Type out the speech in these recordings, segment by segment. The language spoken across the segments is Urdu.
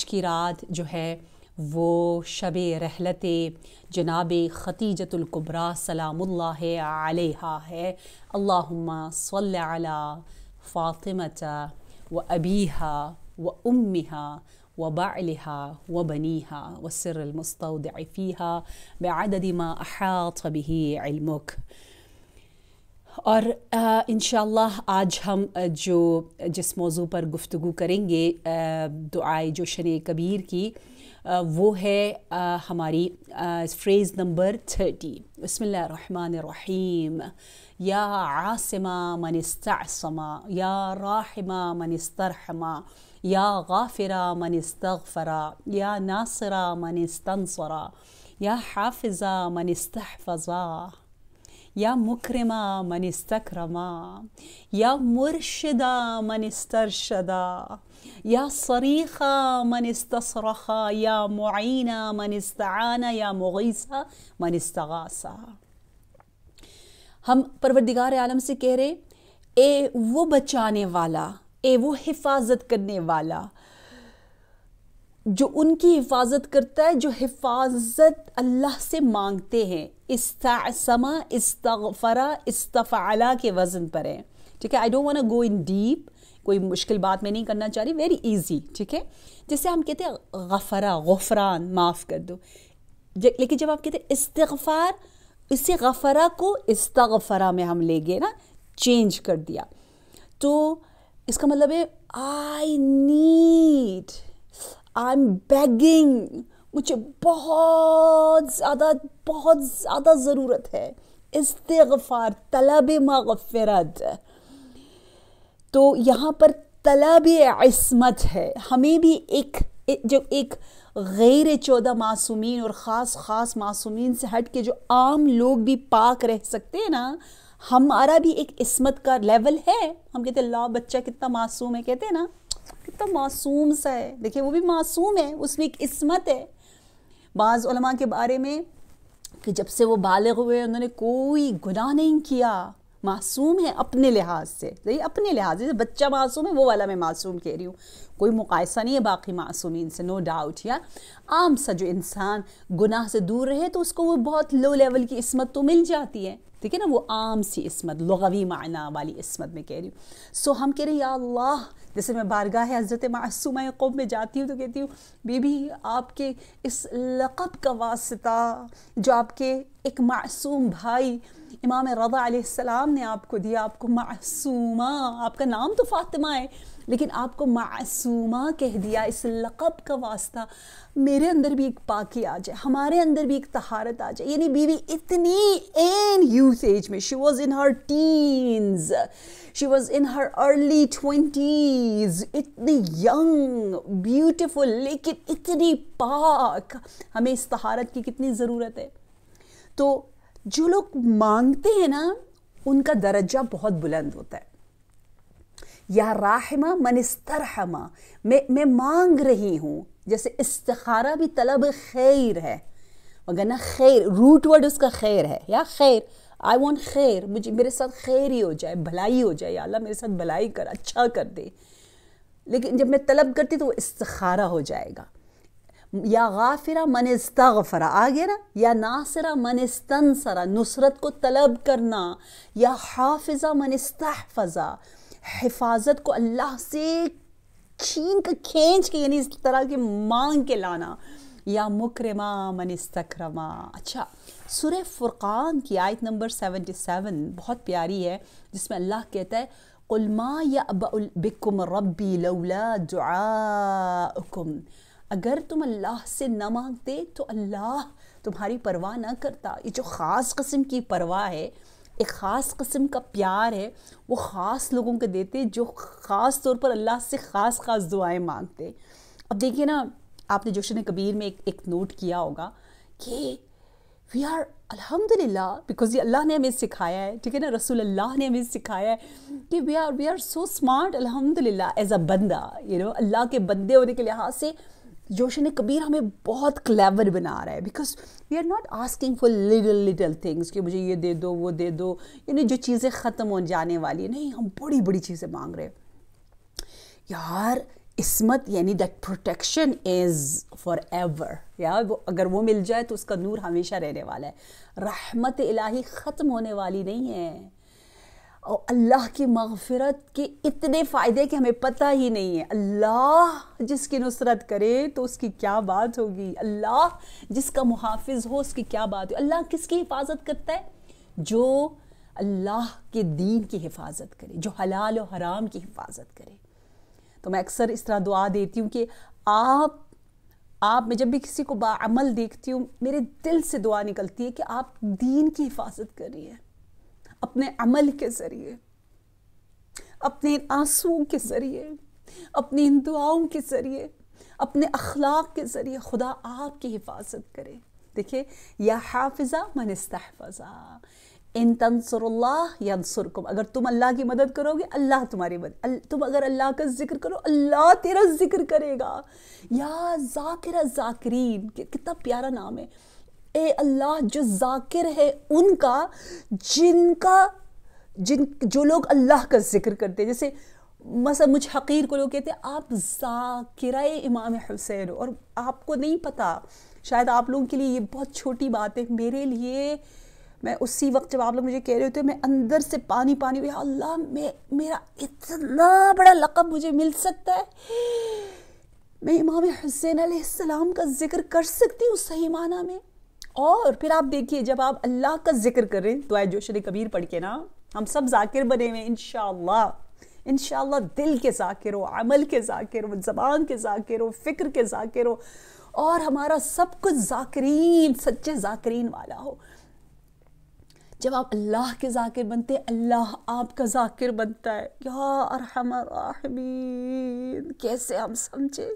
کی رات جو ہے وہ شب رحلت جناب ختیجۃ الکبریٰ سلام اللہ علیہا ہے۔ اللہم صلی علی فاطمۃ و ابیہا و امہا و بعلہا و بنیہا والسر المستودع فیہا بعدد ما احاط بہ علمک۔ اور انشاءاللہ آج ہم جس موضوع پر گفتگو کریں گے دعائے جوشن کبیر کی، وہ ہے ہماری فریز نمبر 30۔ بسم اللہ الرحمن الرحیم۔ یا عاصم من استعصم، یا راحم من استرحم، یا غافر من استغفر، یا ناصر من استنصر، یا حافظ من استحفظ، یا مکرما من استکرما، یا مرشدا من استرشدا، یا صریخا من استصرخا، یا معینا من استعان، یا مغیثا من استغاثا۔ ہم پروردگار عالم سے کہہ رہے اے وہ بچانے والا، اے وہ حفاظت کرنے والا جو ان کی حفاظت کرتا ہے، جو حفاظت اللہ سے مانگتے ہیں۔ استعصما، استغفرا، استفعلا کے وزن پر ہے، ٹھیک ہے۔ I don't want to go in deep، کوئی مشکل بات میں نہیں کرنا چاہ رہی، ویری ایزی، ٹھیک ہے۔ جیسے ہم کہتے ہیں غفرا، غفران، معاف کر دو، لیکن جب آپ کہتے ہیں استغفار، اسی غفرا کو استغفرا میں ہم لے گئے نا، چینج کر دیا، تو اس کا مطلب ہے I need، I'm begging، مجھے بہت زیادہ ضرورت ہے استغفار، طلب مغفرت۔ تو یہاں پر طلب عصمت ہے، ہمیں بھی ایک غیر 14 معصومین اور خاص معصومین سے ہٹ کے جو عام لوگ بھی پاک رہ سکتے ہیں نا، ہمارا بھی ایک عصمت کا لیول ہے۔ ہم کہتے ہیں اللہ بچہ کتنا معصوم ہے، کہتے ہیں نا کتنا معصوم سا ہے، دیکھیں وہ بھی معصوم ہے، اس میں ایک عصمت ہے۔ بعض علماء کے بارے میں کہ جب سے وہ بالغ ہوئے انہوں نے کوئی گناہ نہیں کیا، معصوم ہے اپنے لحاظ سے، اپنے لحاظ سے بچہ معصوم ہے، وہ والا میں معصوم کہہ رہی ہوں، کوئی مقایسہ نہیں ہے باقی معصومین سے، نو ڈاؤٹ۔ یا عام سا جو انسان گناہ سے دور رہے تو اس کو وہ بہت لو لیول کی عصمت تو مل جاتی ہے، ٹھیک ہے نا، وہ عام سی عصمت، لغوی معنی والی عصمت میں کہہ رہی ہوں۔ سو ہم کہہ رہے ہیں یا اللہ، جیسے میں بارگاہ حضرت معصومہ قوم میں جاتی ہوں تو کہتی ہوں بی بی آپ کے اس لقب کا واسطہ جو آپ کے ایک معصوم بھائی امام رضا علیہ السلام نے آپ کو دیا، آپ کو معصومہ، آپ کا نام تو فاطمہ ہے لیکن آپ کو معصومہ کہہ دیا، اس لقب کا واسطہ میرے اندر بھی ایک پاکی آ جائے، ہمارے اندر بھی ایک طہارت آ جائے۔ یعنی بیوی اتنی in youth ایج میں، she was in her teens، she was in her early 20s، اتنی young beautiful لیکن اتنی پاک، ہمیں اس طہارت کی کتنی ضرورت ہے۔ تو جو لوگ مانگتے ہیں نا ان کا درجہ بہت بلند ہوتا ہے۔ یا راحمہ من استرحمہ، میں مانگ رہی ہوں، جیسے استخارہ بھی طلب خیر ہے، وگرنہ خیر روٹ ورڈ اس کا خیر ہے، یا خیر I want خیر، مجھے میرے ساتھ خیر ہی ہو جائے، بھلائی ہو جائے، یا اللہ میرے ساتھ بھلائی کر، اچھا کر دے۔ لیکن جب میں طلب کرتی تو وہ استخارہ ہو جائے گا۔ یا غافرہ من استغفر آ گیا نا، یا ناصرہ من استنصر، نصرت کو طلب کرنا، یا حافظہ من استحفظہ، حفاظت کو اللہ سے کھینچ کے یعنی اس طرح کے مانگ کے لانا، یا مکرما من استکرما۔ اچھا، سورہ فرقان کی آیت نمبر 77 بہت پیاری ہے، جس میں اللہ کہتا ہے قُلْ مَا يَأْبَأُ بِكُمْ رَبِّي لَوْلَا دُعَاؤُكُمْ، اگر تم اللہ سے نہ مانگتے تو اللہ تمہاری پرواہ نہ کرتا۔ یہ جو خاص قسم کی پرواہ ہے، ایک خاص قسم کا پیار ہے، وہ خاص لوگوں کو دیتے جو خاص طور پر اللہ سے خاص دعائیں مانگتے۔ اب دیکھیے نا، آپ نے جوشن کبیر میں ایک نوٹ کیا ہوگا کہ وی آر الحمدللہ، بیکاز یہ اللہ نے ہمیں سکھایا ہے، ٹھیک ہے نا، رسول اللہ نے ہمیں سکھایا ہے کہ وی آر سو اسمارٹ الحمدللہ ایز اے بندہ، اللہ کے بندے ہونے کے لحاظ سے جوشن کبیر ہمیں بہت کلیور بنا رہا ہے، because we are not asking for little things کہ مجھے یہ دے دو وہ دے دو، یعنی جو چیزیں ختم ہو جانے والی ہیں، نہیں، ہم بڑی بڑی چیزیں مانگ رہے ہیں۔ یار عصمت یعنی that protection is for ever, یا اگر وہ مل جائے تو اس کا نور ہمیشہ رہنے والا ہے. رحمت الہی ختم ہونے والی نہیں ہے. اور اللہ کی مغفرت کے اتنے فائدے کہ ہمیں پتہ ہی نہیں ہے. اللہ جس کی نصرت کرے تو اس کی کیا بات ہوگی، اللہ جس کا محافظ ہو اس کی کیا بات ہوگی. اللہ کس کی حفاظت کرتا ہے؟ جو اللہ کے دین کی حفاظت کرے، جو حلال و حرام کی حفاظت کرے. تو میں اکثر اس طرح دعا دیتی ہوں کہ آپ میں جب بھی کسی کو باعمل دیکھتی ہوں میرے دل سے دعا نکلتی ہے کہ آپ دین کی حفاظت کر رہی ہیں اپنے عمل کے ذریعے، اپنے آنسوؤں کے ذریعے، اپنی ان دعاؤں کے ذریعے، اپنے اخلاق کے ذریعے. خدا آپ کی حفاظت کرے. دیکھیں، یا حافظہ من استحفظہ، ان تنصر اللہ ینصرکم، اگر تم اللہ کی مدد کرو گے اللہ تمہاری مدد، تم اگر اللہ کا ذکر کرو اللہ تیرا ذکر کرے گا. یا ذاکر الذاکرین، کتنا پیارا نام ہے. اے اللہ جو ذاکر ہے ان کا جو لوگ اللہ کا ذکر کرتے ہیں. جیسے مثلا مجھ حقیر کو لوگ کہتے ہیں آپ ذاکرہ امام حسین ہو، اور آپ کو نہیں پتا، شاید آپ لوگوں کے لیے یہ بہت چھوٹی بات ہے. میرے لیے، میں اسی وقت جب آپ لوگ مجھے کہہ رہے ہوتے میں اندر سے پانی یا اللہ میرا اتنا بڑا لقب مجھے مل سکتا ہے، میں امام حسین علیہ السلام کا ذکر کر سکتی ہوں صحیح معنی میں. اور پھر آپ دیکھیے جب آپ اللہ کا ذکر کریں، دعائے جوشر کبیر پڑھ کے نا ہم سب ذاکر بنے ہوئے انشاءاللہ دل کے ذاکر ہو، عمل کے ذاکر ہو، زبان کے ذاکر ہو، فکر کے ذاکر ہو، اور ہمارا سب کچھ ذاکرین، سچے ذاکرین والا ہو. جب آپ اللہ کے ذاکر بنتے ہیں اللہ آپ کا ذاکر بنتا ہے. یا ارحم الراحمین، کیسے ہم سمجھے،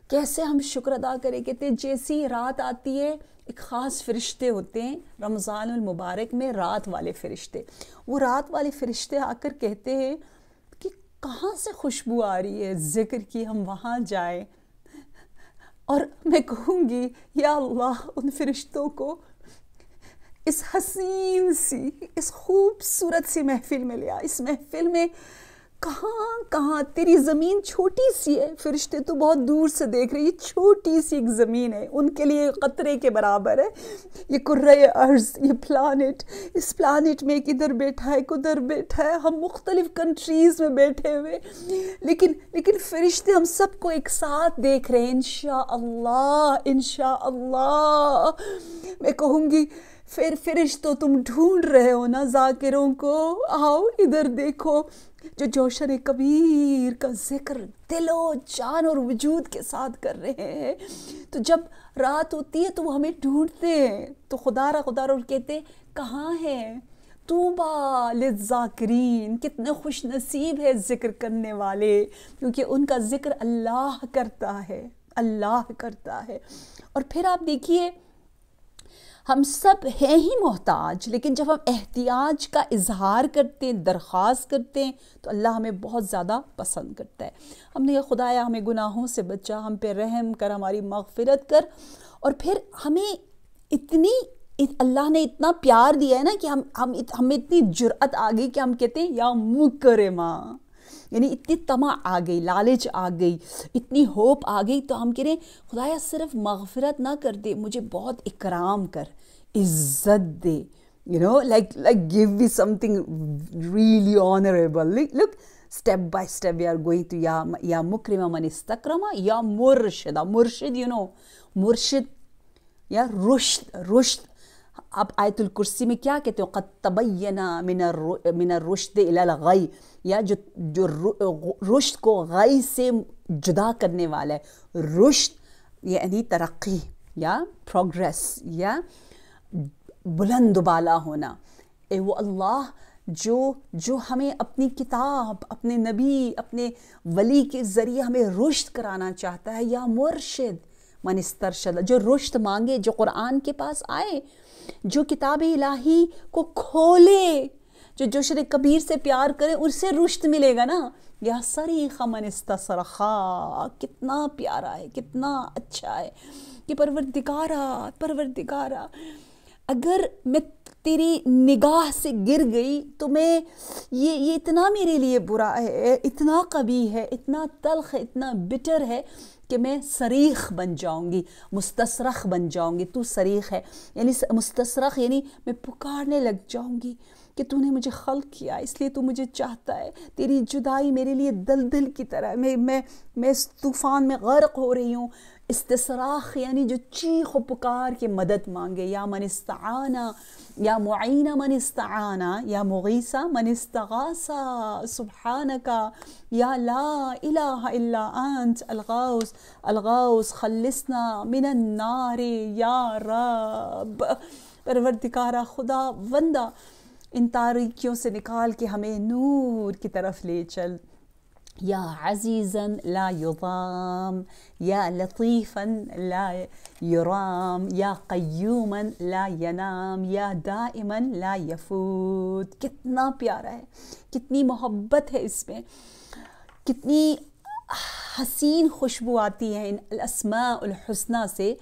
کیسے ہم شکر ادا کریں. کہتے ہیں جیسی رات آتی ہے ایک خاص فرشتے ہوتے ہیں رمضان المبارک میں، رات والے فرشتے، وہ رات والے فرشتے آ کر کہتے ہیں کہ کہاں سے خوشبو آ رہی ہے ذکر کی، ہم وہاں جائیں. اور میں کہوں گی یا اللہ ان فرشتوں کو اس حسین سی، اس خوبصورت سی محفل میں لیا. اس محفل میں کہاں تیری زمین چھوٹی سی ہے، فرشتے تو بہت دور سے دیکھ رہے، یہ چھوٹی سی ایک زمین ہے، ان کے لیے قطرے کے برابر ہے. یہ کرۂ ارض، یہ پلانٹ، اس پلانٹ میں ایک ادھر بیٹھا ہے، ایک ادھر بیٹھا ہے، ہم مختلف کنٹریز میں بیٹھے ہوئے، لیکن فرشتے ہم سب کو ایک ساتھ دیکھ رہے ہیں. انشاءاللہ میں کہوں گی پھر فرشتوں تم ڈھونڈ رہے ہو نا ذاکروں کو، آؤ ادھر دیکھو جو جوشن کبیر کا ذکر دل و جان اور وجود کے ساتھ کر رہے ہیں. تو جب رات ہوتی ہے تو وہ ہمیں ڈھونڈتے ہیں، تو خدا را کہتے کہاں ہے طوبیٰ للذاکرین، کتنے خوش نصیب ہے ذکر کرنے والے، کیونکہ ان کا ذکر اللہ کرتا ہے. اور پھر آپ دیکھیے ہم سب ہیں ہی محتاج، لیکن جب ہم احتیاج کا اظہار کرتے ہیں، درخواست کرتے ہیں، تو اللہ ہمیں بہت زیادہ پسند کرتا ہے. ہم نے کہا خدایا ہمیں گناہوں سے بچا، ہم پہ رحم کر، ہماری مغفرت کر. اور پھر ہمیں اللہ نے اتنا پیار دیا ہے نا کہ ہمیں اتنی جرأت آ گئی کہ ہم کہتے ہیں یا مکرمہ، یعنی اتنی طمع آ گئی، لالچ آ گئی، اتنی ہوپ آ گئی. تو ہم کہہ رہے ہیں خدایا صرف مغفرت نہ کر دے، مجھے بہت اکرام کر، عزت دے، like give me something really honorable. Look, step by step we are going to یا مکرمہ من استکرمہ یا مرشد. مرشد یا رشد. آپ آیت الکرسی میں کیا کہتے ہو؟ قد تبین من الرشد الی الغی، یا جو رشد کو غی سے جدا کرنے والا ہے. رشد یعنی ترقی یا پروگریس یا بلند و بالا ہونا. اے وہ اللہ جو ہمیں اپنی کتاب، اپنے نبی، اپنے ولی کے ذریعے ہمیں رشد کرانا چاہتا ہے. یا مرشد من استرشد، جو رشد مانگے، جو قرآن کے پاس آئے، جو کتاب الہی کو کھولے، جو جوشر کبیر سے پیار کرے، اس سے رشد ملے گا نا. یا صریخ من استصرخا، کتنا پیارا ہے، کتنا اچھا ہے کہ پروردگارا اگر میں تیری نگاہ سے گر گئی تو میں یہ اتنا میرے لیے برا ہے، اتنا قبیح ہے، اتنا تلخ ہے، اتنا بٹر ہے کہ میں صریخ بن جاؤں گی، مستصرخ بن جاؤں گی. تو صریخ ہے یعنی مستصرخ، یعنی میں پکارنے لگ جاؤں گی کہ تو نے مجھے خلق کیا اس لیے تو مجھے چاہتا ہے. تیری جدائی میرے لیے دلدل کی طرح، میں اس طوفان میں غرق ہو رہی ہوں. استصراخ یعنی جو چیخ و پکار کے مدد مانگے. یا من استعانا، یا معین من استعانا، یا مغیث من استغاثا، سبحانکا یا لا الہ الا انت الغوث الغوث خلصنا من النار یا رب. پروردگارہ خدا بندہ ان تاریکیوں سے نکال کے ہمیں نور کی طرف لے چل. یا عزیزا لا یضام، یا لطیفا لا یرام، یا قیوما لا ینام، یا دائما لا یفوت. کتنا پیارا ہے، کتنی محبت ہے اس میں، کتنی حسین خوشبو آتی ہے ان الاسماء الحسنہ سے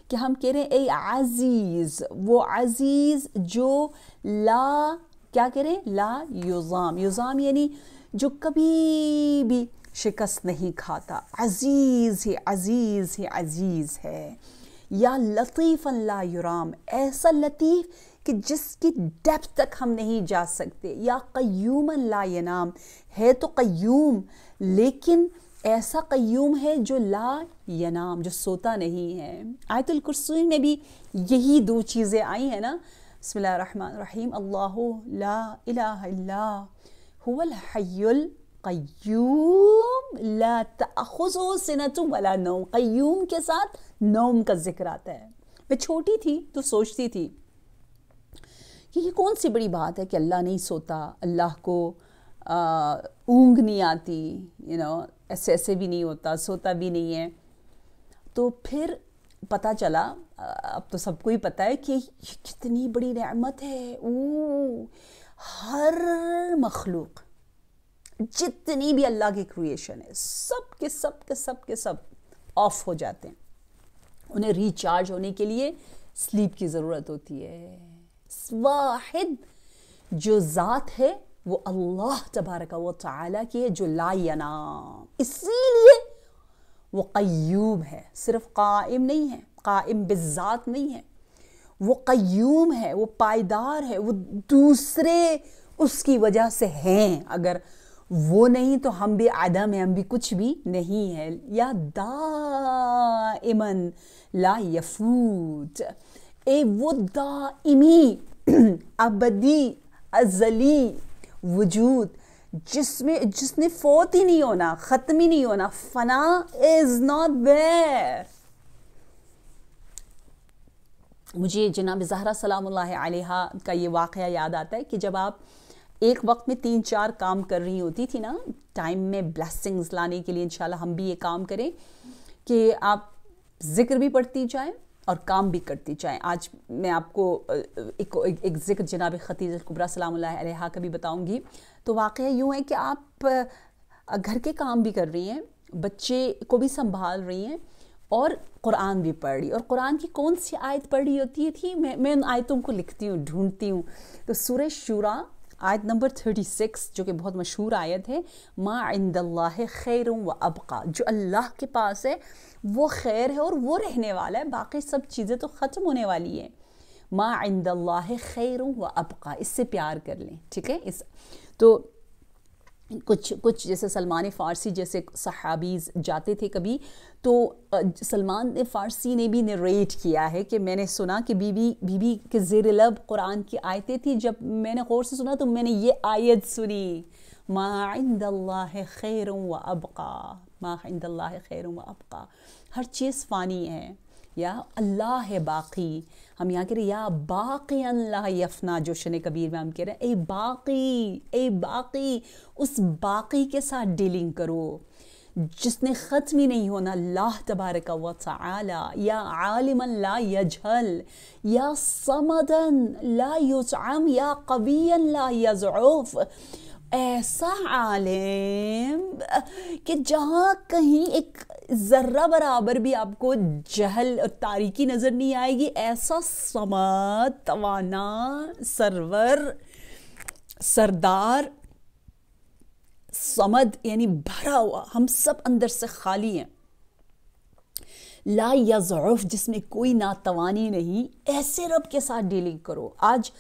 کہ ہم کہہ رہے ہیں اے عزیز، وہ عزیز جو لا کیا کہہ رہے ہیں، لا یضام. یضام یعنی جو کبھی بھی شکست نہیں کھاتا. عزیز ہی عزیز ہی عزیز ہے. یا لطیفا لا یرام، ایسا لطیف کہ جس کی ڈیپتھ تک ہم نہیں جا سکتے. یا قیوما لا ینام، ہے تو قیوم لیکن ایسا قیوم ہے جو لا ینام، جو سوتا نہیں ہے. آیت الکرسی میں بھی یہی دو چیزیں آئی ہیں نا. بسم اللہ الرحمن الرحیم. اللہ لا الہ الا هو الحی القیوم لا تأخذہ سنۃ ولا نوم. قیوم کے ساتھ نوم کا ذکر آتا ہے. میں چھوٹی تھی تو سوچتی تھی کہ یہ کون سی بڑی بات ہے کہ اللہ نہیں سوتا، اللہ کو اونگ نہیں آتی، ایسے بھی نہیں ہوتا، سوتا بھی نہیں ہے. تو پھر پتہ چلا، اب تو سب کو ہی پتہ ہے کہ یہ کتنی بڑی نعمت ہے. ہر مخلوق جتنی بھی اللہ کی کریشن ہے، سب کے سب کے سب کے سب آف ہو جاتے ہیں. انہیں ریچارج ہونے کے لیے سلیپ کی ضرورت ہوتی ہے. واحد جو ذات ہے وہ اللہ تبارک و تعالیٰ کی ہے جو لا ینام. اسی لیے وہ قیوم ہے، صرف قائم نہیں ہے، قائم بالذات نہیں ہے، وہ قیوم ہے، وہ پائیدار ہے. وہ دوسرے اس کی وجہ سے ہیں، اگر وہ نہیں تو ہم بھی عدم ہیں، ہم بھی کچھ بھی نہیں ہے. یا دائماً لا یفوت، اے وہ دائمی ابدی ازلی وجود جس نے فوت ہی نہیں ہونا، ختم ہی نہیں ہونا. فنا از ناٹ دیر. مجھے جناب زہرا سلام اللہ علیہا کا یہ واقعہ یاد آتا ہے کہ جب آپ ایک وقت میں 3-4 کام کر رہی ہوتی تھی نا، ٹائم میں بلیسنگز لانے کے لیے انشاءاللہ ہم بھی یہ کام کریں کہ آپ ذکر بھی پڑھتی جائیں اور کام بھی کرتی جائیں. آج میں آپ کو ایک ذکر جناب خدیجہ الکبریٰ سلام اللہ علیہا کا بھی بتاؤں گی. تو واقعہ یوں ہے کہ آپ گھر کے کام بھی کر رہی ہیں، بچے کو بھی سنبھال رہی ہیں اور قرآن بھی پڑھ رہی. اور قرآن کی کون سی آیت پڑھ رہی ہوتی تھی؟ میں ان آیتوں کو لکھتی ہوں، ڈھونڈتی ہوں. تو سورہ شورى آیت نمبر 36 جو کہ بہت مشہور آیت ہے، ما عند اللہ خیر و ابقا، جو اللہ کے پاس ہے وہ خیر ہے اور وہ رہنے والا ہے، باقی سب چیزیں تو ختم ہونے والی ہیں. ما عند اللہ خیر و ابقا، اس سے پیار کر لیں، ٹھیک ہے. تو کچھ جیسے سلمان فارسی جیسے صحابیز جاتے تھے کبھی، تو سلمان فارسی نے بھی نریٹ کیا ہے کہ میں نے سنا کہ بی بی کے زیر لب قرآن کی آیتیں تھی. جب میں نے غور سے سنا تو میں نے یہ آیت سنی، ما عند اللہ خیر و ابقا، ما عند اللہ خیر و ابقا. ہر چیز فانی ہے، یا اللہ ہے باقی. ہم یہاں کہہ رہے ہیں یا باقی لا یفنا، جوشن کبیر میں ہم کہہ رہے ہیں اے باقی، اس باقی کے ساتھ ڈیلنگ کرو جس نے ختم ہی نہیں ہونا. اللہ تبارک و تعالی. یا عالما لا یجہل، یا صمدا لا یطعم، یا قویا لا یضعف. ایسا عالم کہ جہاں کہیں ایک ذرہ برابر بھی آپ کو جہل اور تاریکی نظر نہیں آئے گی، ایسا صمد، توانا، سرور، سردار، صمد یعنی بھرا ہوا، ہم سب اندر سے خالی ہیں، لا یضعف، جس میں کوئی ناتوانی نہیں، ایسے رب کے ساتھ ڈیلنگ کرو۔ آج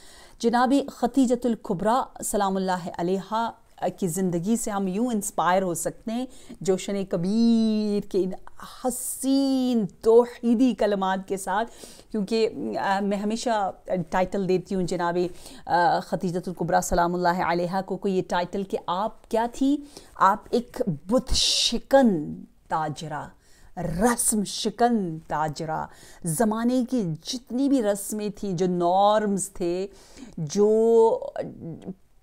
جناب ختیجۃ الکبریٰ سلام اللہ علیہا کی زندگی سے ہم یوں انسپائر ہو سکتے ہیں، جوشن کبیر کے ان حسین توحیدی کلمات کے ساتھ، کیونکہ میں ہمیشہ ٹائٹل دیتی ہوں جناب ختیجۃ الکبریٰ سلام اللہ علیہا کو یہ ٹائٹل کہ آپ کیا تھی؟ آپ ایک بت شکن تاجرہ، رسم شکن تاجرہ، زمانے کی جتنی بھی رسمیں تھیں، جو نارمز تھے، جو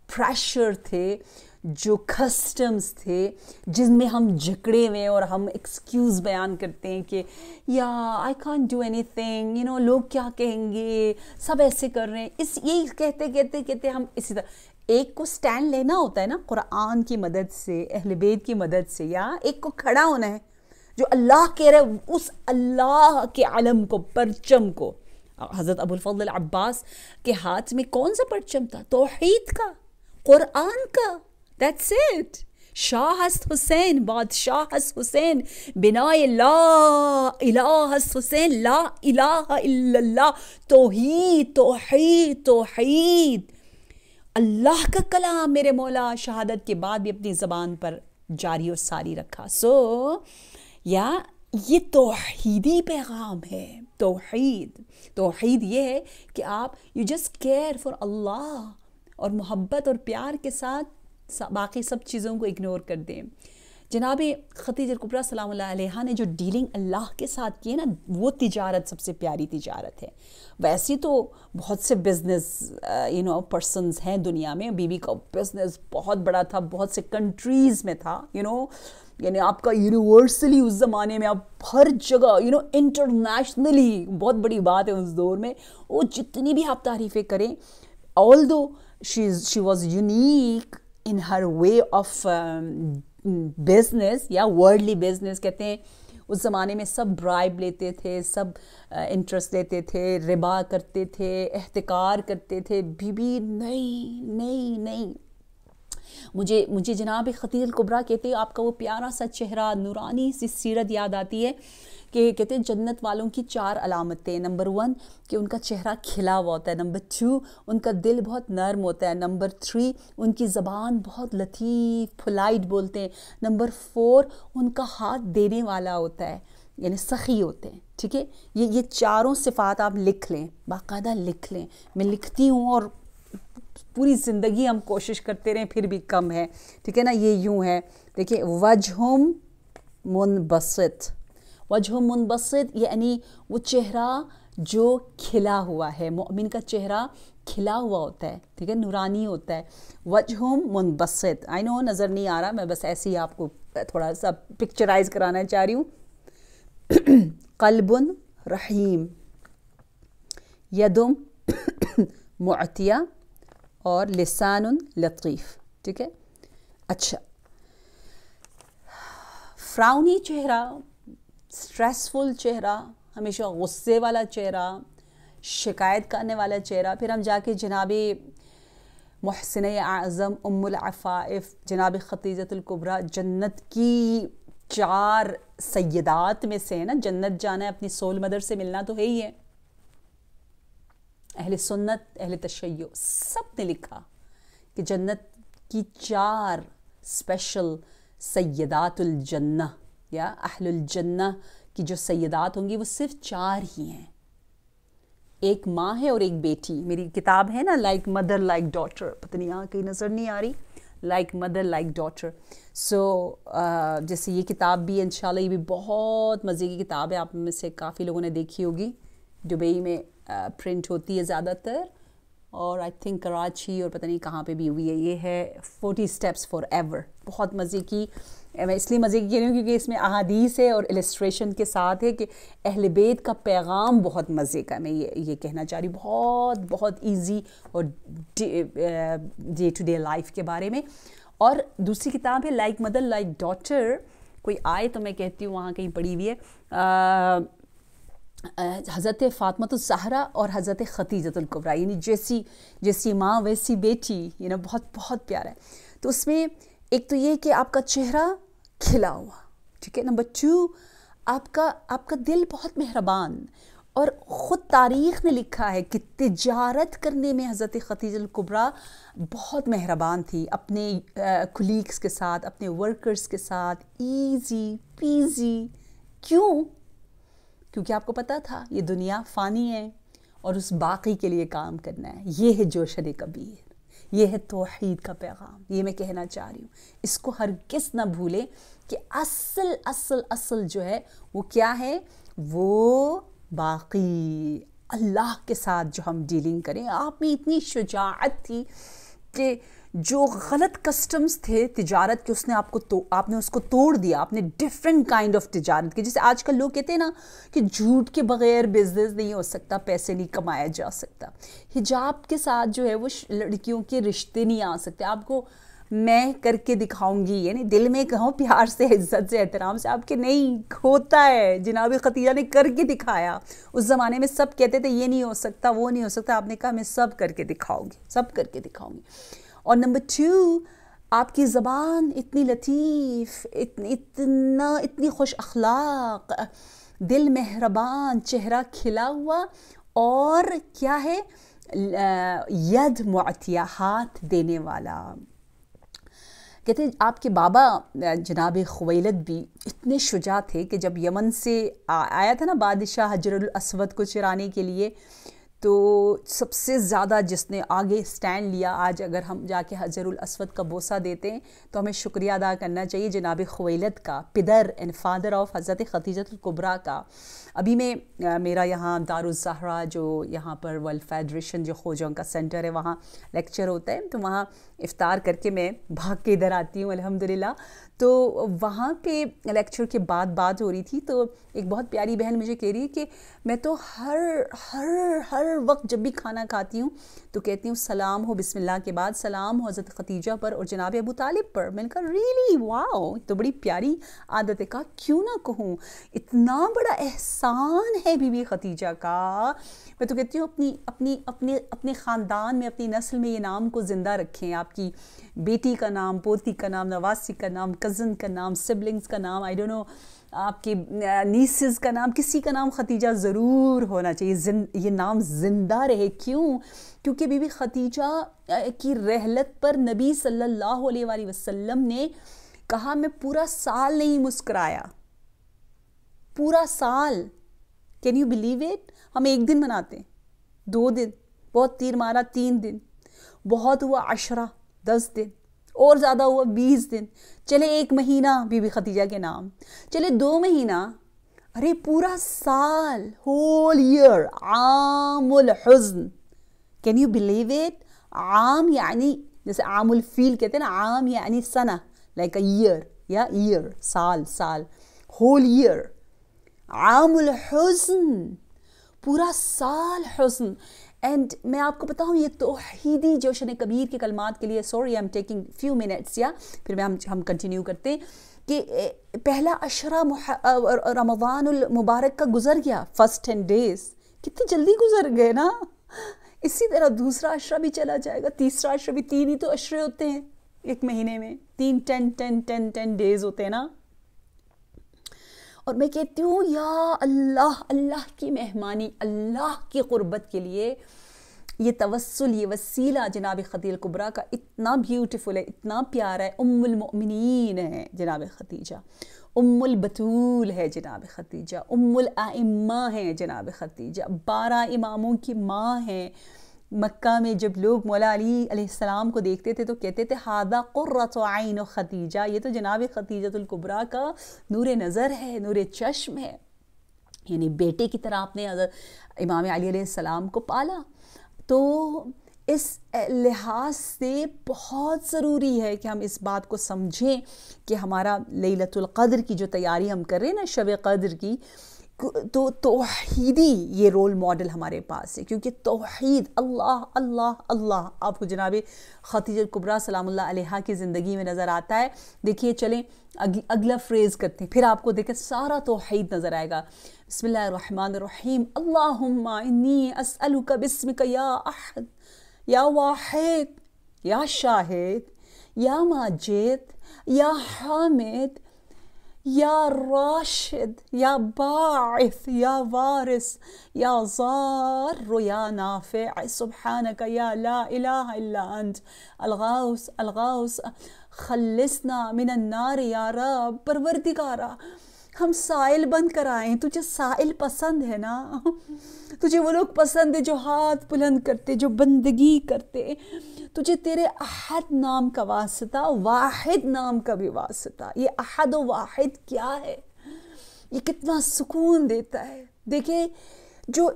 پریشر تھے، جو کسٹمز تھے، جن میں ہم جکڑے ہوئے اور ہم ایکسکیوز بیان کرتے ہیں کہ یا I can't do anything, you know, لوگ کیا کہیں گے، سب ایسے کر رہے ہیں، یہی کہتے ہم اسی طرح ایک کو سٹینڈ لینا ہوتا ہے نا قرآن کی مدد سے، اہل بیت کی مدد سے، یا ایک کو کھڑا ہونا ہے جو اللہ کہہ رہے، اس اللہ کے علم کو، پرچم کو۔ حضرت ابو الفضل العباس کے ہاتھ میں کون سا پرچم تھا؟ توحید کا، قرآن کا، that's it۔ شاہ ہست حسین، بادشاہ ہست حسین، بنائے لا الہ ہست حسین، لا الہ الا اللہ، توحید توحید توحید، اللہ کا کلام میرے مولا شہادت کے بعد بھی اپنی زبان پر جاری اور ساری رکھا۔ یا یہ توحیدی پیغام ہے۔ توحید یہ ہے کہ آپ یو جسٹ کیئر فار اللہ، اور محبت اور پیار کے ساتھ باقی سب چیزوں کو اگنور کر دیں۔ جناب ختیجہ الکبریٰ سلام اللہ علیہا نے جو ڈیلنگ اللہ کے ساتھ کی ہے نا، وہ تجارت سب سے پیاری تجارت ہے۔ ویسے تو بہت سے بزنس پرسنز ہیں دنیا میں، بی بی کا بزنس بہت بڑا تھا، بہت سے کنٹریز میں تھا، یعنی آپ کا یونیورسلی اس زمانے میں آپ ہر جگہ انٹرنیشنلی بہت بڑی بات ہے اس دور میں۔ وہ جتنی بھی آپ تعریفیں کریں، although she was unique in her way of business یا worldly business کہتے ہیں، اس زمانے میں سب برائب لیتے تھے، سب انٹرسٹ لیتے تھے، ربا کرتے تھے، احتکار کرتے تھے۔ بی بی نہیں، مجھے جناب ختیجہ الکبریٰ کہتے ہیں، آپ کا وہ پیارا سا چہرہ، نورانی سی سیرت یاد آتی ہے کہ کہتے ہیں جنت والوں کی 4 علامتیں۔ نمبر 1 کہ ان کا چہرہ کھلا ہوا ہوتا ہے، نمبر 2 ان کا دل بہت نرم ہوتا ہے، نمبر 3 ان کی زبان بہت لطیف پولائٹ بولتے ہیں، نمبر 4 ان کا ہاتھ دینے والا ہوتا ہے، یعنی سخی ہوتے ہیں۔ ٹھیک ہے، یہ 4 صفات آپ لکھ لیں، باقاعدہ لکھ لیں۔ میں لکھتی ہوں اور پوری زندگی ہم کوشش کرتے رہیں پھر بھی کم ہے۔ ٹھیک ہے نا، یہ یوں ہے، دیکھیں، وجہم منبسط، وجہ منبسط یعنی وہ چہرہ جو کھلا ہوا ہے، مومن کا چہرہ کھلا ہوا ہوتا ہے، ٹھیک ہے، نورانی ہوتا ہے۔ وجہ منبسط، آئی نو نظر نہیں آ رہا، میں بس ایسے ہی آپ کو تھوڑا سا پکچرائز کرانا چاہ رہی ہوں۔ قلب رحیم، یدم معطیہ، اور لسان لطیف۔ ٹھیک ہے، اچھا، فراؤنی چہرہ، سٹریسفل چہرہ، ہمیشہ غصے والا چہرہ، شکایت کرنے والا چہرہ۔ پھر ہم جا کے جناب محسنہ اعظم ام العفائف جناب ختیجۃ الکبریٰ، جنت کی 4 سیدات میں سے ہے نا، جنت جانا ہے، اپنی سول مدر سے ملنا تو ہے ہی ہے۔ اہل سنت، اہل تشیع سب نے لکھا کہ جنت کی 4 اسپیشل سیدات الجنہ یا اہل الجنہ کی جو سیدات ہوں گی وہ صرف 4 ہی ہیں۔ ایک ماں ہے اور ایک بیٹی۔ میری کتاب ہے نا، لائک مدر لائک ڈاٹر، پتہ نہیں یہاں کہیں نظر نہیں آ رہی، لائک مدر لائک ڈاٹر۔ سو جیسے یہ کتاب بھی انشاءاللہ یہ بھی بہت مزے کی کتاب ہے، آپ میں سے کافی لوگوں نے دیکھی ہوگی، دبئی میں پرنٹ ہوتی ہے زیادہ تر، اور آئی تھنک کراچی اور پتہ نہیں کہاں پہ بھی ہوئی ہے۔ یہ ہے 40 Steps for Ever، بہت مزے کی میں اس لیے مزے کی کہہ رہی ہوں کیونکہ اس میں احادیث ہے اور السٹریشن کے ساتھ ہے کہ اہل بیت کا پیغام بہت مزے کا. میں یہ کہنا چاہ رہی ہوں بہت بہت ایزی اور ڈے ٹو ڈے لائف کے بارے میں. اور دوسری کتاب ہے لائک مدر لائک ڈاٹر. کوئی آئے تو میں کہتی ہوں وہاں کہیں پڑھی ہوئی ہے, حضرت فاطمہ الزہرا اور حضرت ختیجۃ الکبریٰ, یعنی جیسی ماں ویسی بیٹی, بہت بہت پیارا ہے. تو اس میں ایک تو یہ کہ آپ کا چہرہ کھلا ہوا, ٹھیک ہے. نمبر 2 آپ کا دل بہت مہربان, اور خود تاریخ نے لکھا ہے کہ تجارت کرنے میں حضرت ختیجہ الکبریٰ بہت مہربان تھی اپنے کولیگس کے ساتھ, اپنے ورکرز کے ساتھ, ایزی پیزی. کیوں؟ کیونکہ آپ کو پتہ تھا یہ دنیا فانی ہے اور اس باقی کے لیے کام کرنا ہے. یہ ہے جوشن کبیر, یہ ہے توحید کا پیغام. یہ میں کہنا چاہ رہی ہوں, اس کو ہرگز نہ بھولیں کہ اصل اصل اصل جو ہے وہ کیا ہے, وہ باقی اللہ کے ساتھ جو ہم ڈیلنگ کریں. آپ میں اتنی شجاعت تھی کہ جو غلط کسٹمز تھے تجارت کے, آپ نے اس کو توڑ دیا. آپ نے ڈفرینٹ کائنڈ آف تجارت کی. جیسے آج کل لوگ کہتے ہیں نا کہ جھوٹ کے بغیر بزنس نہیں ہو سکتا, پیسے نہیں کمایا جا سکتا. حجاب کے ساتھ جو ہے وہ لڑکیوں کے رشتے نہیں آ سکتے. آپ کو میں کر کے دکھاؤں گی, یعنی دل میں کہوں پیار سے, عزت سے, احترام سے, آپ کے نہیں ہوتا ہے. جناب ختیجہ نے کر کے دکھایا. اس زمانے میں سب کہتے تھے یہ نہیں ہو سکتا, وہ نہیں ہو سکتا. آپ نے کہا میں سب کر کے دکھاؤں گی, سب کر کے دکھاؤں گی. اور نمبر 2 آپ کی زبان اتنی لطیف, اتنی خوش اخلاق, دل مہربان, چہرہ کھلا ہوا, اور کیا ہے, ید معطیہ, ہاتھ دینے والا. کہتے ہیں آپ کے بابا جناب خویلد بھی اتنے شجاع تھے کہ جب یمن سے آیا تھا نا بادشاہ حجر الاسود کو چرانے کے لیے, تو سب سے زیادہ جس نے آگے سٹینڈ لیا, آج اگر ہم جا کے حجر الاسود کا بوسہ دیتے ہیں تو ہمیں شکریہ ادا کرنا چاہیے جناب خویلد کا, پدر اینڈ فادر آف حضرت ختیجہ الکبریٰ کا. ابھی میں میرا یہاں دارالزہرا جو یہاں پر ورلڈ فیڈریشن جو خوجوں کا سینٹر ہے وہاں لیکچر ہوتا ہے, تو وہاں افطار کر کے میں بھاگ کے ادھر آتی ہوں الحمدللہ. تو وہاں پہ لیکچر کے بعد بات ہو رہی تھی, تو ایک بہت پیاری بہن مجھے کہہ رہی ہے کہ میں تو ہر وقت جب بھی کھانا کھاتی ہوں تو کہتی ہوں سلام ہو بسم اللہ کے بعد, سلام ہو حضرت ختیجہ پر اور جناب ابو طالب پر. میں نے کہا ریلی واو, تو بڑی پیاری عادت ہے. کہا کیوں نہ کہوں, اتنا بڑا احسان ہے بی بی ختیجہ کا. میں تو کہتی ہوں اپنے خاندان میں, اپنی نسل میں یہ نام کو زندہ رکھیں. آپ کی بیٹی کا نام, پوتی کا نام, نواسی کا نام, کزن کا نام, سبلنگز کا نام, آئی ڈونٹ نو آپ کی نیسز کا نام, کسی کا نام ختیجہ ضرور ہونا چاہیے. یہ نام زندہ رہے. کیوں؟ کیونکہ بی بی ختیجہ کی رحلت پر نبی صلی اللہ علیہ وآلہ وسلم نے کہا میں پورا سال نہیں مسکرایا, پورا سال. Can you believe it? ہم 1 دن مناتے ہیں, 2 دن, بہت تیر مارا 3 دن, بہت ہوا 10 10 دن, اور زیادہ ہوا 20 دن, چلے 1 مہینہ بی بی ختیجہ کے نام, چلے 2 مہینہ, ارے پورا سال, ہول ایئر, عام الحزن. Can you believe it? عام یعنی جیسے عام الفیل کہتے ہیں نا, عام یعنی سنہ, لائک اے ایئر, یا ایئر, سال, ہول ایئر, عام الحزن, پورا سال حزن. اینڈ میں آپ کو بتاؤں یہ توحیدی جوشن کبیر کے کلمات کے لیے, sorry I am taking few minutes, یا پھر ہم کنٹینیو کرتے ہیں کہ پہلا عشرہ رمضان المبارک کا گزر گیا, فرسٹ 10 days کتنی جلدی گزر گئے نا. اسی طرح دوسرا عشرہ بھی چلا جائے گا, تیسرا عشرہ بھی. 3 ہی تو عشرے ہوتے ہیں 1 مہینے میں, 10 days ہوتے ہیں نا. اور میں کہتی ہوں یا اللہ, اللہ کی مہمانی, اللہ کی قربت کے لیے یہ توسل, یہ وسیلہ جناب ختیجہ الکبریٰ کا اتنا بیوٹیفل ہے, اتنا پیارا ہے. ام المؤمنین ہے جناب ختیجہ, ام البتول ہے جناب ختیجہ, ام الائمہ ہے جناب ختیجہ, 12 اماموں کی ماں ہیں. مکہ میں جب لوگ مولا علی علیہ السلام کو دیکھتے تھے تو کہتے تھے ھذا قرۃ عین ختیجہ, یہ تو جناب ختیجہ الکبریٰ کا نور نظر ہے, نور چشم ہے. یعنی بیٹے کی طرح آپ نے حضرت امام علی علیہ السلام کو پالا. تو اس لحاظ سے بہت ضروری ہے کہ ہم اس بات کو سمجھیں کہ ہمارا لیلۃ القدر کی جو تیاری ہم کر رہے ہیں نا، شب قدر کی، تو توحیدی یہ رول ماڈل ہمارے پاس ہے، کیونکہ توحید اللہ اللہ اللہ آپ کو جناب خدیجہ کبریٰ سلام اللہ علیہا کی زندگی میں نظر آتا ہے. دیکھیے چلیں اگلا فریز کرتے ہیں، پھر آپ کو دیکھیں سارا توحید نظر آئے گا. بسم اللہ الرحمن الرحیم. اللہم انی اسألک باسمک یا احد یا واحد یا شاہد یا ماجد یا حامد یا راشد یا باعث یا وارث یا ضار یا نافع سبحانک یا لا الہ الا انت الغوث الغوث خلصنا من النار یا رب. پروردگارا ہم سائل بند کرائیں، تجھے سائل پسند ہے نا، تجھے وہ لوگ پسند ہے جو ہاتھ بلند کرتے، جو بندگی کرتے، تجھے تیرے احد نام کا واسطہ، واحد نام کا بھی واسطہ. یہ احد و واحد کیا ہے؟ یہ کتنا سکون دیتا ہے. دیکھیں جو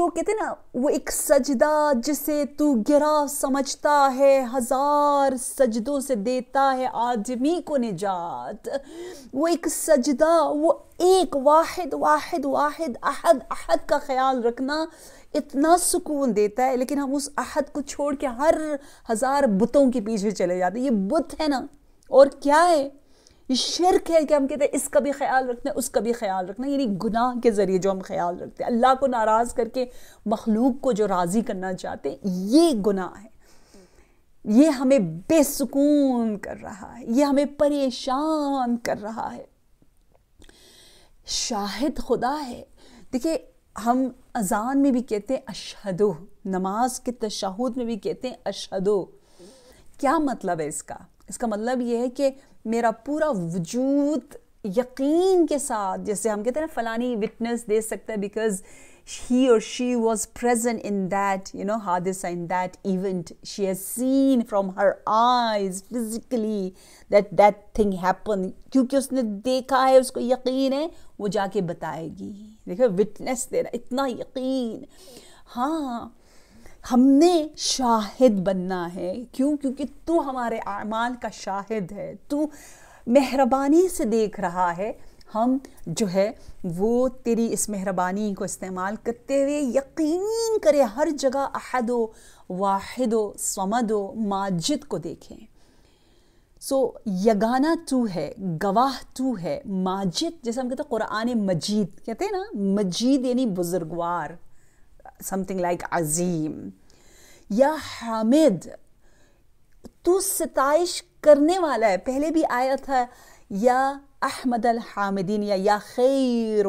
کہتے ہیں نا، وہ ایک سجدہ جسے تو گرا سمجھتا ہے، 1000 سجدوں سے دیتا ہے آدمی کو نجات. وہ ایک سجدہ، وہ ایک واحد واحد واحد احد احد کا خیال رکھنا اتنا سکون دیتا ہے. لیکن ہم اس احد کو چھوڑ کے ہر 1000 بتوں کے پیچھے چلے جاتے ہیں. یہ بت ہے نا، اور کیا ہے؟ یہ شرک ہے کہ ہم کہتے ہیں اس کا بھی خیال رکھنا ہے، اس کا بھی خیال رکھنا ہے. یعنی گناہ کے ذریعے جو ہم خیال رکھتے ہیں، اللہ کو ناراض کر کے مخلوق کو جو راضی کرنا چاہتے ہیں، یہ گناہ ہے. یہ ہمیں بے سکون کر رہا ہے، یہ ہمیں پریشان کر رہا ہے. شاہد خدا ہے. دیکھیں ہم اذان میں بھی کہتے ہیں اشہدو، نماز کے تشہد میں بھی کہتے ہیں اشہدو. کیا مطلب ہے اس کا؟ اس کا مطلب یہ ہے کہ میرا پورا وجود یقین کے ساتھ، جیسے ہم کہتے ہیں نا فلانی وٹنس دے سکتا ہے because he or she was present in that, حادثہ, in that event. She has seen from her eyes physically that thing happened. کیونکہ اس نے دیکھا ہے، اس کو یقین ہے، وہ جا کے بتائے گی. دیکھو وٹنس دینا، اتنا یقین. ہاں ہم نے شاہد بننا ہے. کیوں؟ کیونکہ تو ہمارے اعمال کا شاہد ہے، تو مہربانی سے دیکھ رہا ہے. ہم جو ہے وہ تیری اس مہربانی کو استعمال کرتے ہوئے یقین کرے ہر جگہ احد و واحد و صمد و ماجد کو دیکھیں. یگانہ تو ہے، گواہ تو ہے. ماجد جیسے ہم کہتے ہیں قرآن مجید کہتے ہیں نا، مجید یعنی بزرگوار، something like عظیم. یا حامد تو ستائش کرنے والا ہے. پہلے بھی آیا تھا یا احمد الحامدین یا خیر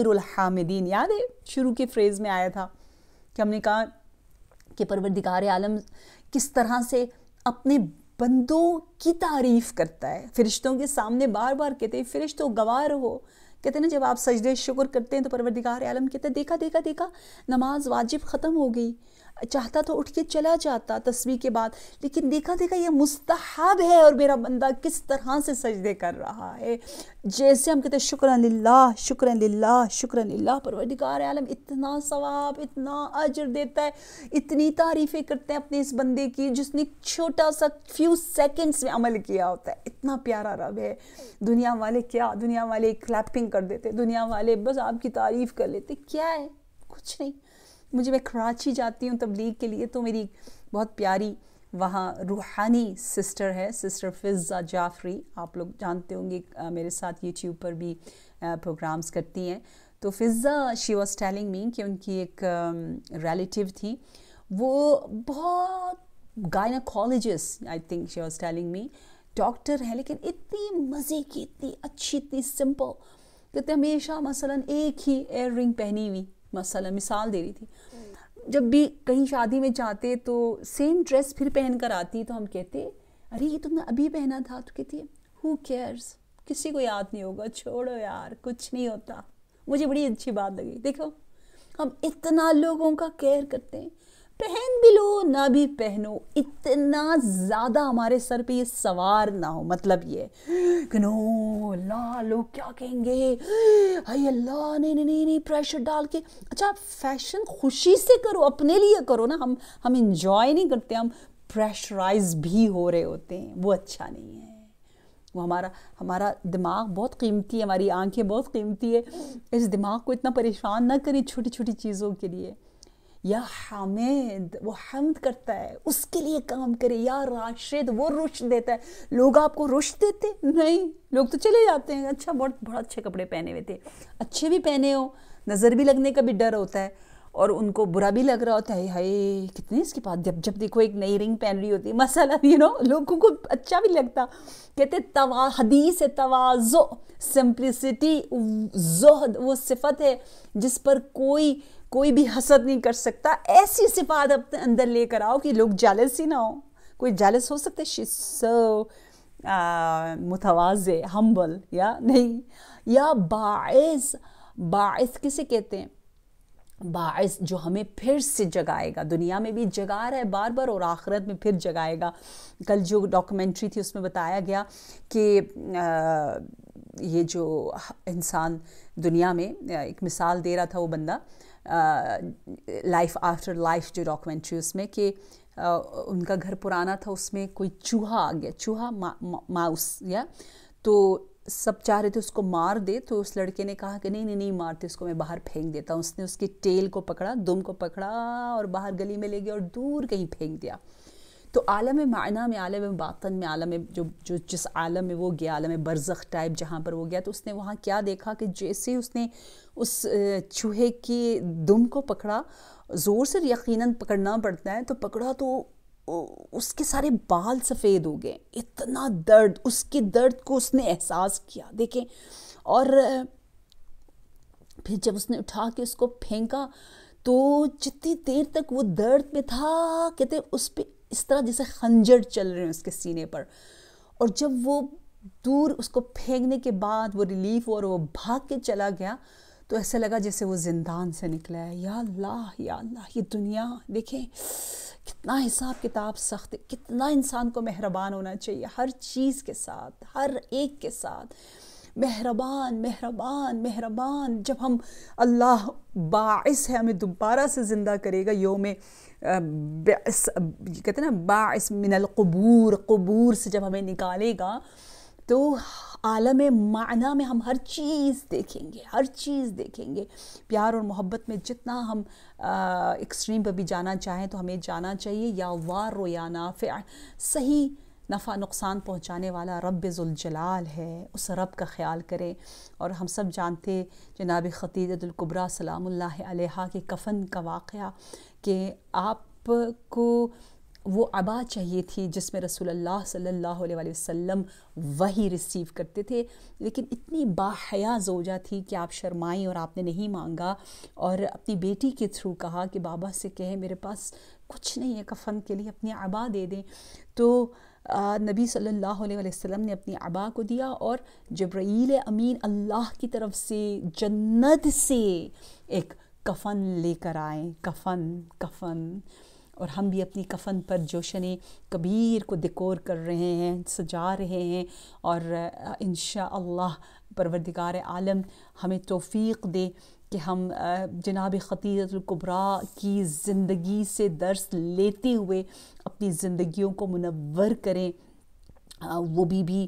الحامدین. یاد ہے شروع کے فریز میں آیا تھا کہ ہم نے کہا کہ پروردگار عالم کس طرح سے اپنے بندوں کی تعریف کرتا ہے. فرشتوں کے سامنے بار بار کہتے ہیں فرشتوں گواہ رہو. کہتے ہیں نا جب آپ سجدے شکر کرتے ہیں تو پروردگار عالم کہتے ہیں دیکھا دیکھا دیکھا نماز واجب ختم ہو گئی، چاہتا تو اٹھ کے چلا جاتا تسبیح کے بعد، لیکن دیکھا دیکھا یہ مستحب ہے اور میرا بندہ کس طرح سے سجدے کر رہا ہے. جیسے ہم کہتے ہیں شکرن للہ شکرن للہ شکرن للہ. پروردگار عالم اتنا ثواب، اتنا اجر دیتا ہے، اتنی تعریفیں کرتے ہیں اپنے اس بندے کی جس نے چھوٹا سا فیو سیکنڈز میں عمل کیا ہوتا ہے. اتنا پیارا رب ہے. دنیا والے کیا، دنیا والے کلیپنگ کر دیتے، دنیا والے بس آپ کی تعریف کر لیتے. کیا ہے؟ کچھ نہیں. میں کراچی جاتی ہوں تبلیغ کے لیے تو میری بہت پیاری وہاں روحانی سسٹر ہے، سسٹر فضہ جعفری. آپ لوگ جانتے ہوں گے، میرے ساتھ یوٹیوب پر بھی پروگرامز کرتی ہیں. تو فضہ شی واز ٹیلنگ می کہ ان کی ایک ریلیٹیو تھی، وہ بہت gynaecologist, I think she was telling me, doctor ہیں لیکن اتنی مزے کی، اتنی اچھی، اتنی سمپل. کہتے ہمیشہ مثلاً ایک ہی ایئر رنگ پہنی ہوئی، مثال دے رہی تھی. جب بھی کہیں شادی میں جاتے تو سیم ڈریس پھر پہن کر آتی تو ہم کہتے ارے یہ تم نے ابھی پہنا تھا. تو کہتی ہے ہو کیئرز، کسی کو یاد نہیں ہوگا، چھوڑو یار، کچھ نہیں ہوتا. مجھے بڑی اچھی بات لگی. دیکھو ہم اتنا لوگوں کا کیئر کرتے ہیں، پہن بھی لو نہ بھی پہنو، اتنا زیادہ ہمارے سر پہ یہ سوار نہ ہو. مطلب یہ کہ نو اللہ لوگ کیا کہیں گے، ہائی اللہ نہیں پریشر ڈال کے. اچھا فیشن خوشی سے کرو، اپنے لیے کرو نا. ہم انجوائے نہیں کرتے، ہم پریشرائز بھی ہو رہے ہوتے ہیں، وہ اچھا نہیں ہے. وہ ہمارا دماغ بہت قیمتی ہے، ہماری آنکھیں بہت قیمتی ہے. اس دماغ کو اتنا پریشان نہ کریں چھوٹی چھوٹی چیزوں کے لیے. یا حامد، وہ حمد کرتا ہے، اس کے لیے کام کرے. یا راشد، وہ رشد دیتا ہے. لوگ آپ کو رشد دیتے نہیں، لوگ تو چلے جاتے ہیں. اچھا بہت اچھے کپڑے پہنے ہوئے تھے، اچھے بھی پہنے ہو، نظر بھی لگنے کا بھی ڈر ہوتا ہے، اور ان کو برا بھی لگ رہا ہوتا ہے، ہائے کتنے اس کے پاس. جب دیکھو ایک نئی رنگ پہن رہی ہوتی ہے مسئلہ لوگوں کو اچھا بھی لگتا. کہتے حدیث تواضع، سمپلسٹی، زہد، وہ صفت ہے جس پر کوئی بھی حسد نہیں کر سکتا. ایسی صفات اپنے اندر لے کر آؤ کہ لوگ جالس ہی نہ ہو. کوئی جالس ہو سکتا ہے؟ شی سو متواضع، ہمبل، یا نہیں. یا باعث کسے کہتے ہیں؟ باعث جو ہمیں پھر سے جگائے گا. دنیا میں بھی جگا رہا ہے بار بار، اور آخرت میں پھر جگائے گا. کل جو ڈاکومنٹری تھی اس میں بتایا گیا کہ یہ جو انسان دنیا میں، ایک مثال دے رہا تھا وہ بندہ، لائف آفٹر لائف جو ڈاکومنٹری اس میں، کہ ان کا گھر پرانا تھا، اس میں کوئی چوہا آ گیا، چوہا ماؤس، یا تو سب چاہ رہے تھے اس کو مار دے. تو اس لڑکے نے کہا کہ نہیں مارتے، اس کو میں باہر پھینک دیتا ہوں. اس نے اس کی ٹیل کو پکڑا، دم کو پکڑا، اور باہر گلی میں لے گیا اور دور کہیں پھینک دیا. تو عالم معنی میں، عالم باطن میں، عالم جو جس عالم میں وہ گیا، عالم برزخ ٹائپ جہاں پر وہ گیا، تو اس نے وہاں کیا دیکھا کہ جیسے اس نے اس چوہے کی دم کو پکڑا، زور سے یقیناً پکڑنا پڑتا ہے، تو پکڑا تو اس کے سارے بال سفید ہو گئے. اتنا درد، اس کے درد کو اس نے احساس کیا. دیکھیں، اور پھر جب اس نے اٹھا کے اس کو پھینکا تو جتنی دیر تک وہ درد میں تھا، کہتے اس پہ اس طرح جیسے خنجر چل رہے ہیں اس کے سینے پر. اور جب وہ دور اس کو پھینکنے کے بعد وہ ریلیف اور وہ بھاگ کے چلا گیا، تو ایسا لگا جیسے وہ زندان سے نکلا ہے. یا اللہ یہ دنیا دیکھیں کتنا حساب کتاب سخت ہے. کتنا انسان کو مہربان ہونا چاہیے ہر چیز کے ساتھ، ہر ایک کے ساتھ. مہربان. جب ہم اللہ باعث ہے، ہمیں دوبارہ سے زندہ کرے گا، یوم کہتے ہیں نا باعث من القبور، قبور سے جب ہمیں نکالے گا، تو عالم معنی میں ہم ہر چیز دیکھیں گے. پیار اور محبت میں جتنا ہم ایکسٹریم پر بھی جانا چاہیں تو ہمیں جانا چاہیے. یا وار و یا نافع، صحیح نفع نقصان پہنچانے والا رب ذوالجلال ہے، اس رب کا خیال کریں. اور ہم سب جانتے جناب خدیجہ الکبریٰ سلام اللہ علیہا کے کفن کا واقعہ، کہ آپ کو وہ عبا چاہیے تھی جس میں رسول اللہ صلی اللہ علیہ وسلم وحی ریسیو کرتے تھے، لیکن اتنی باحیا زوجہ تھی کہ آپ شرمائیں اور آپ نے نہیں مانگا، اور اپنی بیٹی کے تھرو کہا کہ بابا سے کہیں میرے پاس کچھ نہیں ہے کفن کے لیے، اپنی عبا دے دیں. تو نبی صلی اللہ علیہ وسلم نے اپنی عبا کو دیا، اور جبرائیل امین اللہ کی طرف سے جنت سے ایک کفن لے کر آئیں. کفن اور ہم بھی اپنی کفن پر جوشن کبیر کو ڈیکور کر رہے ہیں، سجا رہے ہیں، اور انشاءاللہ پروردگار عالم ہمیں توفیق دے کہ ہم جناب خدیجہ الکبریٰ کی زندگی سے درس لیتے ہوئے اپنی زندگیوں کو منور کریں. وہ بھی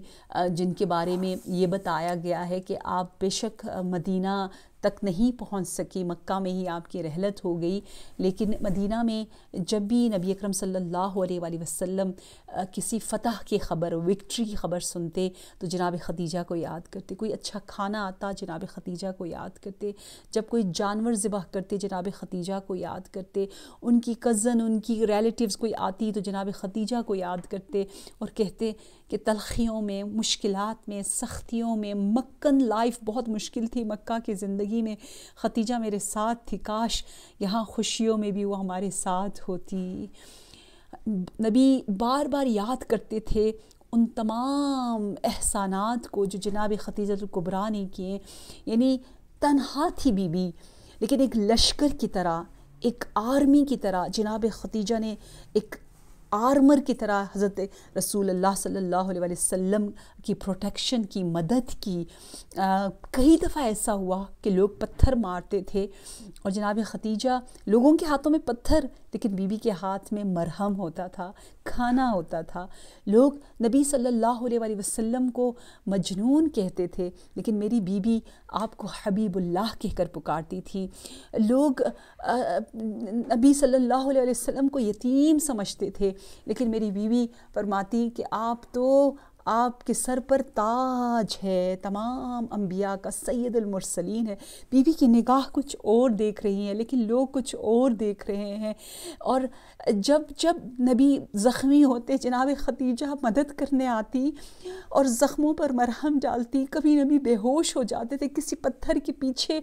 جن کے بارے میں یہ بتایا گیا ہے کہ آپ بے شک مدینہ تک نہیں پہنچ سکی، مکہ میں ہی آپ کی رحلت ہو گئی، لیکن مدینہ میں جب بھی نبی اکرم صلی اللہ علیہ وآلہ وسلم کسی فتح کی خبر، وکٹری کی خبر سنتے تو جناب خدیجہ کو یاد کرتے. کوئی اچھا کھانا آتا جناب خدیجہ کو یاد کرتے. جب کوئی جانور ذبح کرتے جناب خدیجہ کو یاد کرتے. ان کی کزن، ان کی ریلیٹیوز کوئی آتی تو جناب خدیجہ کو یاد کرتے، اور کہتے کہ تلخیوں میں، مشکلات میں، سختیوں میں، مکن لائف بہت مشکل تھی، مکہ کی زندگی میں خدیجہ میرے ساتھ تھی، کاش یہاں خوشیوں میں بھی وہ ہمارے ساتھ ہوتی. نبی بار بار یاد کرتے تھے ان تمام احسانات کو جو جناب خدیجہ الکبریٰ نے کیے. یعنی تنہا تھی بی بی، لیکن ایک لشکر کی طرح ایک آرمی کی طرح جناب خدیجہ نے ایک آرمر کی طرح حضرت رسول اللہ صلی اللہ علیہ وسلم کی پروٹیکشن کی، مدد کی. کئی دفعہ ایسا ہوا کہ لوگ پتھر مارتے تھے اور جناب خدیجہ، لوگوں کے ہاتھوں میں پتھر، لیکن بی بی کے ہاتھ میں مرہم ہوتا تھا، کھانا ہوتا تھا. لوگ نبی صلی اللہ علیہ وسلم کو مجنون کہتے تھے، لیکن میری بی بی آپ کو حبیب اللہ کہہ کر پکارتی تھی. لوگ نبی صلی اللہ علیہ وسلم کو یتیم سمجھتے تھے، لیکن میری بیوی فرماتی کہ آپ کے سر پر تاج ہے، تمام انبیاء کا سید المرسلین ہے. بیوی کی نگاہ کچھ اور دیکھ رہی ہیں، لیکن لوگ کچھ اور دیکھ رہے ہیں. اور جب نبی زخمی ہوتے، جناب خدیجہ مدد کرنے آتی اور زخموں پر مرہم ڈالتی. کبھی نبی بے ہوش ہو جاتے تھے، کسی پتھر کے پیچھے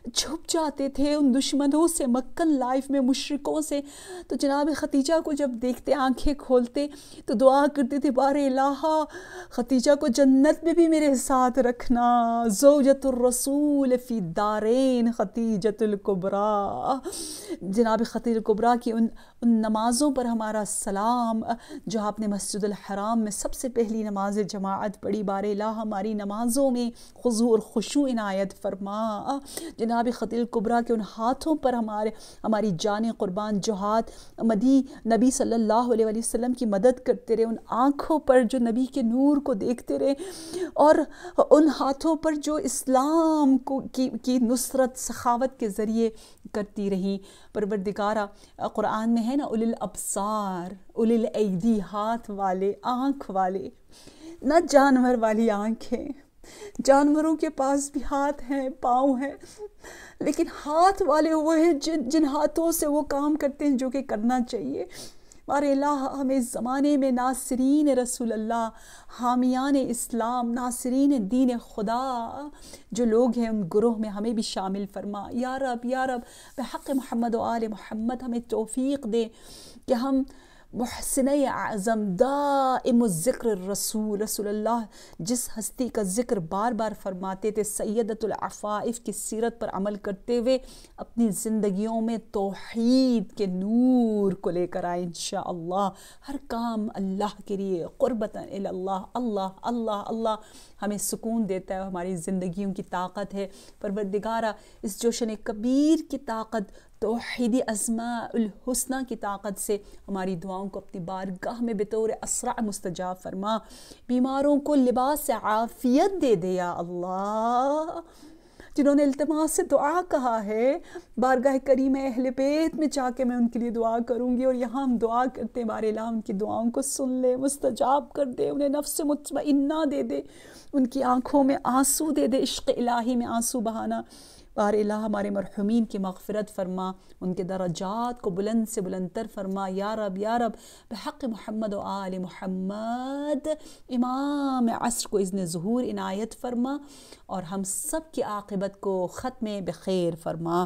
چھپ جاتے تھے ان دشمنوں سے، مکن لائف میں مشرکوں سے. تو جناب خدیجہ کو جب دیکھتے، آنکھیں کھولتے تو دعا کرتے تھے، بار الہ خدیجہ کو جنت میں بھی میرے ساتھ رکھنا. زوجۃ الرسول فی دارین خدیجۃ الکبریٰ. جناب خدیجہ الکبریٰ کی ان نمازوں پر ہمارا سلام، جو آپ نے مسجد الحرام میں سب سے پہلی نماز جماعت پڑھی. بار الہ ہماری نمازوں میں خضوع اور خشوع عنایت فرما. جناب خدیجہ الکبریٰ کے ان ہاتھوں پر ہماری جان قربان جو ہاتھ نبی صلی اللہ علیہ وسلم کی مدد کرتے رہے، ان آنکھوں پر جو نبی کے نور کو دیکھتے رہے، اور ان ہاتھوں پر جو اسلام کی نصرت سخاوت کے ذریعے کرتی رہی. پروردگارہ، قرآن میں ہے نا، اولل الابصار، اولل الایدی، ہاتھ والے، آنکھ والے، نہ جانور والی آنکھیں. جانوروں کے پاس بھی ہاتھ ہیں، پاؤں ہیں، لیکن ہاتھ والے وہ ہیں جن ہاتھوں سے وہ کام کرتے ہیں جو کہ کرنا چاہیے. بار الہ ہمیں اس زمانے میں ناصرین رسول اللہ، حامیان اسلام، ناصرین دین خدا جو لوگ ہیں، ان گروہ میں ہمیں بھی شامل فرما. یا رب یا رب، بحق محمد و آل محمد ہمیں توفیق دے کہ ہم محسن اعظم دائم الذکر رسول اللہ، جس ہستی کا ذکر بار بار فرماتے تھے، سیدۃ العفائف کی سیرت پر عمل کرتے ہوئے اپنی زندگیوں میں توحید کے نور کو لے کر آئے انشاءاللہ. ہر کام اللہ کے لیے، قربتاً الی اللہ. اللہ اللہ اللہ ہمیں سکون دیتا ہے، ہماری زندگیوں کی طاقت ہے. پروردگارہ، اس جوشن کبیر کی طاقت، توحیدی اسماء الحسنہ کی طاقت سے ہماری دعاؤں کو اپنی بارگاہ میں بطور اسرع مستجاب فرما. بیماروں کو لباس عافیت دے دے یا اللہ. جنہوں نے التماس سے دعا کہا ہے، بارگاہ کریم اہل بیت میں جا کے میں ان کے لیے دعا کروں گی، اور یہاں ہم دعا کرتے ہیں، بار الہ ان کی دعاؤں کو سن لے، مستجاب کر دے، انہیں نفس مطمئنہ دے دے، ان کی آنکھوں میں آنسو دے دے، عشق الہی میں آنسو بہانا. بار الہ ہمارے مرحومین کی مغفرت فرما، ان کے درجات کو بلند سے بلند تر فرما. یا رب یا رب، بحق محمد و آل محمد امام عصر کو اذن ظہور عنایت فرما، اور ہم سب کی عاقبت کو ختم بخیر فرما.